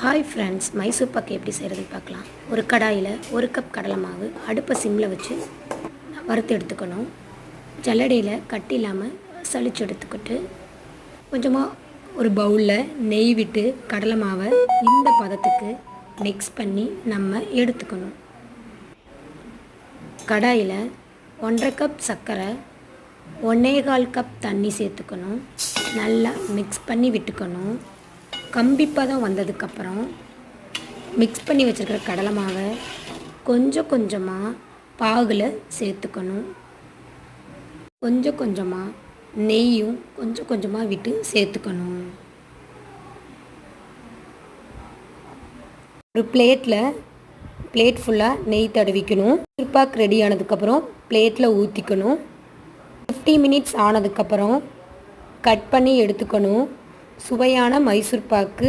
Hi friends, Mysore pak எப்படி செய்கிறதுன்னு பார்க்கலாம். ஒரு கடாயில் 1 கப் கடலை மாவு அடுப்பை சிம்மில் வச்சு வறுத்து எடுத்துக்கணும். ஜல்லடையில் கட்டி இல்லாமல் சளிச்சு எடுத்துக்கிட்டு கொஞ்சமாக ஒரு பவுலில் நெய் விட்டு கடலை மாவை இந்த பதத்துக்கு மிக்ஸ் பண்ணி நம்ம எடுத்துக்கணும். கடாயில் 1.5 கப் சர்க்கரை, 1.25 கப் தண்ணி சேர்த்துக்கணும். நல்லா மிக்ஸ் பண்ணி விட்டுக்கணும். கம்பி பதம் வந்ததுக்கப்புறம் மிக்ஸ் பண்ணி வச்சுருக்கிற கடலை மாவை கொஞ்சம் கொஞ்சமாக பாகில் சேர்த்துக்கணும். கொஞ்சம் கொஞ்சமாக நெய்யும் கொஞ்சம் கொஞ்சமாக விட்டு சேர்த்துக்கணும். ஒரு பிளேட் ஃபுல்லாக நெய் தடவிக்கணும். மைசூர்பாக் ரெடி ஆனதுக்கப்புறம் பிளேட்டில் ஊற்றிக்கணும். 50 மினிட்ஸ் ஆனதுக்கப்புறம் கட் பண்ணி எடுத்துக்கணும். சுவையான மைசூர் பாக்கு